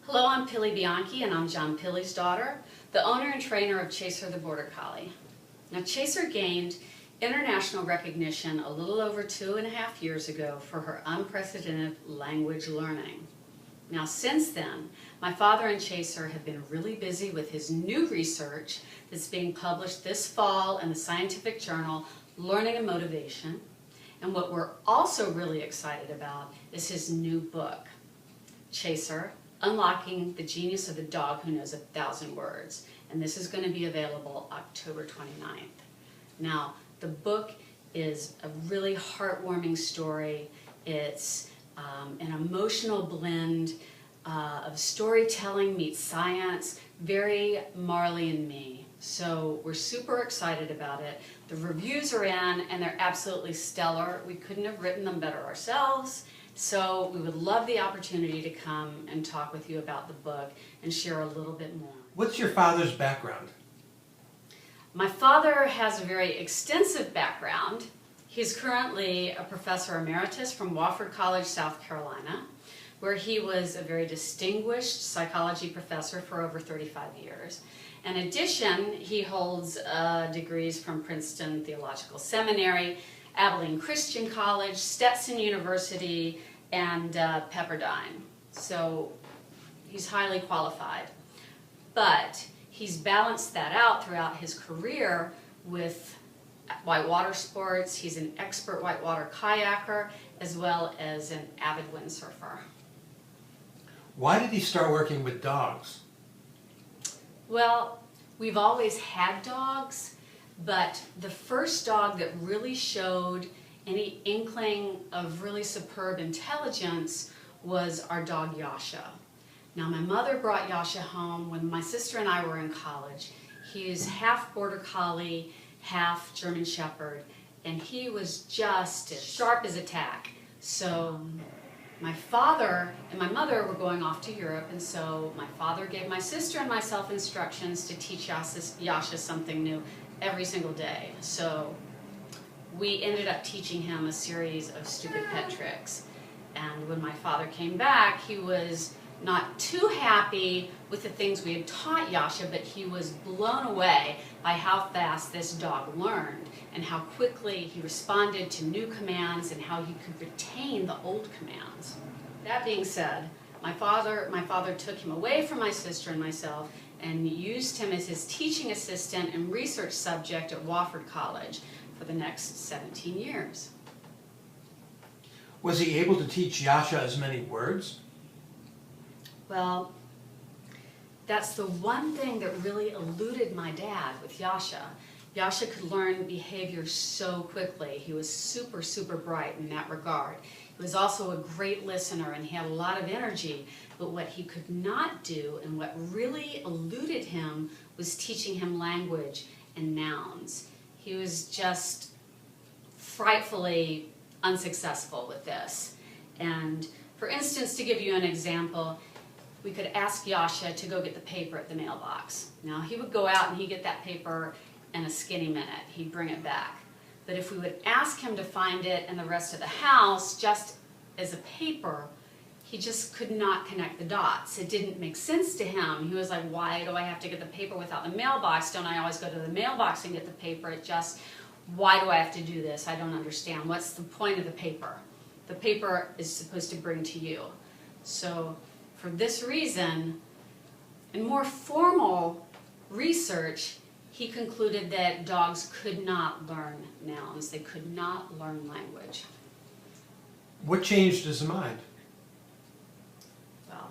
Hello, I'm Pilley Bianchi, and I'm John Pilley's daughter, the owner and trainer of Chaser the Border Collie. Now, Chaser gained international recognition a little over 2.5 years ago for her unprecedented language learning. Now, since then, my father and Chaser have been really busy with his new research that's being published this fall in the scientific journal Learning and Motivation. And what we're also really excited about is his new book, Chaser, Unlocking the Genius of the Dog Who Knows 1,000 Words. And this is going to be available October 29th. Now, the book is a really heartwarming story. It's an emotional blend of storytelling meets science, very Marley and Me. So we're super excited about it. The reviews are in and they're absolutely stellar. We couldn't have written them better ourselves. So we would love the opportunity to come and talk with you about the book and share a little bit more. What's your father's background? My father has a very extensive background. He's currently a professor emeritus from Wofford College, South Carolina, where he was a very distinguished psychology professor for over 35 years. In addition, he holds degrees from Princeton Theological Seminary, Abilene Christian College, Stetson University, and Pepperdine. So he's highly qualified. But he's balanced that out throughout his career with whitewater sports. He's an expert whitewater kayaker as well as an avid windsurfer. Why did he start working with dogs? Well, we've always had dogs, but the first dog that really showed any inkling of really superb intelligence was our dog Yasha. Now, my mother brought Yasha home when my sister and I were in college. He is half Border Collie, half German Shepherd, and he was just as sharp as a tack. So my father and my mother were going off to Europe, and so my father gave my sister and myself instructions to teach Yasha something new every single day. So we ended up teaching him a series of stupid pet tricks. And when my father came back, he was not too happy with the things we had taught Yasha, but he was blown away by how fast this dog learned and how quickly he responded to new commands and how he could retain the old commands. That being said, my father took him away from my sister and myself and used him as his teaching assistant and research subject at Wofford College for the next 17 years. Was he able to teach Yasha as many words? Well, that's the one thing that really eluded my dad with Yasha. Yasha could learn behavior so quickly. He was super, super bright in that regard. He was also a great listener and he had a lot of energy, but what he could not do and what really eluded him was teaching him language and nouns. He was just frightfully unsuccessful with this. And for instance, to give you an example, we could ask Yasha to go get the paper at the mailbox. Now, he would go out and he'd get that paper in a skinny minute. He'd bring it back. But if we would ask him to find it in the rest of the house just as a paper, he just could not connect the dots. It didn't make sense to him. He was like, why do I have to get the paper without the mailbox? Don't I always go to the mailbox and get the paper? Why do I have to do this? I don't understand. What's the point of the paper? The paper is supposed to bring to you. So for this reason, in more formal research, he concluded that dogs could not learn nouns. They could not learn language. What changed his mind? Well,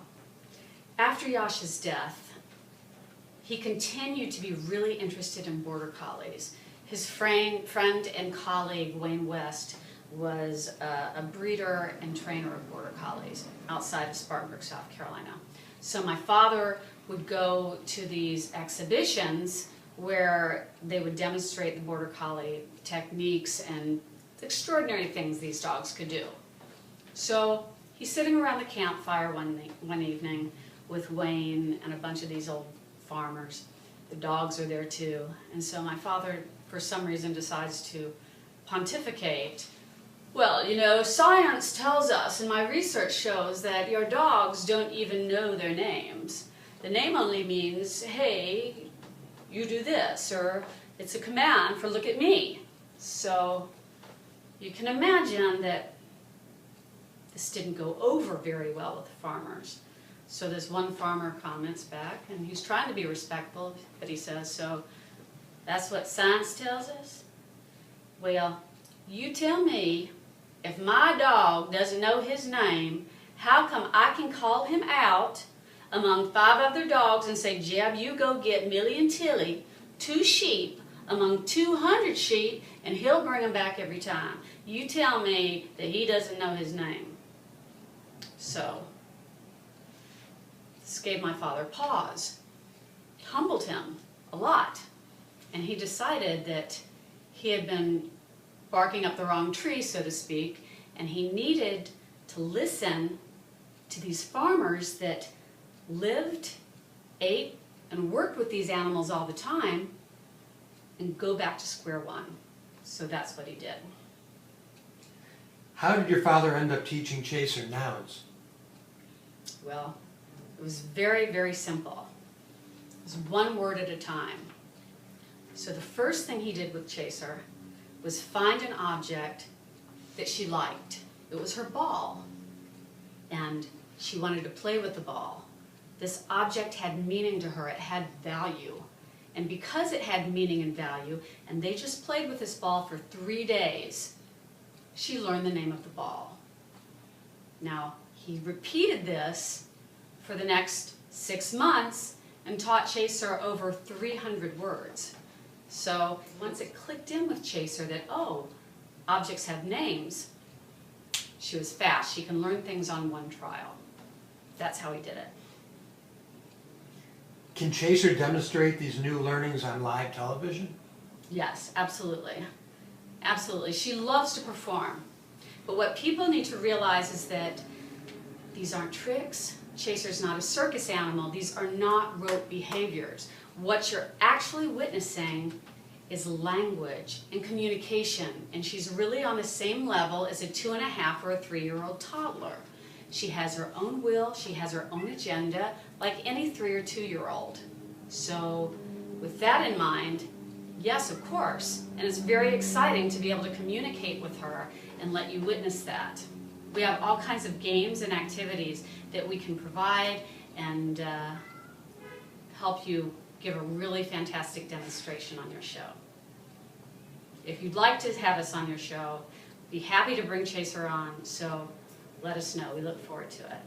after Yasha's death, he continued to be really interested in Border Collies. His friend and colleague, Wayne West, was a breeder and trainer of Border Collies outside of Spartanburg, South Carolina. So my father would go to these exhibitions where they would demonstrate the Border Collie techniques and extraordinary things these dogs could do. So he's sitting around the campfire one evening with Wayne and a bunch of these old farmers. The dogs are there too. And so my father, for some reason, decides to pontificate Well, you know, science tells us, and my research shows, that your dogs don't even know their names. The name only means, hey, you do this, or it's a command for look at me. So you can imagine that this didn't go over very well with the farmers. So this one farmer comments back, and he's trying to be respectful, but he says, so that's what science tells us? Well, you tell me, if my dog doesn't know his name, how come I can call him out among 5 other dogs and say, Jeb, you go get Millie and Tilly 2 sheep among 200 sheep, and he'll bring them back every time. You tell me that he doesn't know his name. So, this gave my father pause, humbled him a lot, and he decided that he had been barking up the wrong tree, so to speak, and he needed to listen to these farmers that lived, ate, and worked with these animals all the time and go back to square one. So that's what he did. How did your father end up teaching Chaser nouns? Well, it was very, very simple. It was 1 word at a time. So the first thing he did with Chaser was find an object that she liked. It was her ball, and she wanted to play with the ball. This object had meaning to her, it had value. And because it had meaning and value, and they just played with this ball for 3 days, she learned the name of the ball. Now, he repeated this for the next 6 months and taught Chaser over 300 words. So once it clicked in with Chaser that, oh, objects have names, she was fast. She can learn things on 1 trial. That's how he did it. Can Chaser demonstrate these new learnings on live television? Yes, absolutely. Absolutely. She loves to perform. But what people need to realize is that these aren't tricks. Chaser's not a circus animal. These are not rote behaviors. What you're actually witnessing is language and communication, and she's really on the same level as a 2.5 or a 3-year-old toddler. She has her own will, she has her own agenda, like any 3 or 2-year-old. So with that in mind, yes, of course, and it's very exciting to be able to communicate with her and let you witness that. We have all kinds of games and activities that we can provide and help you give a really fantastic demonstration on your show. If you'd like to have us on your show, be happy to bring Chaser on, so let us know. We look forward to it.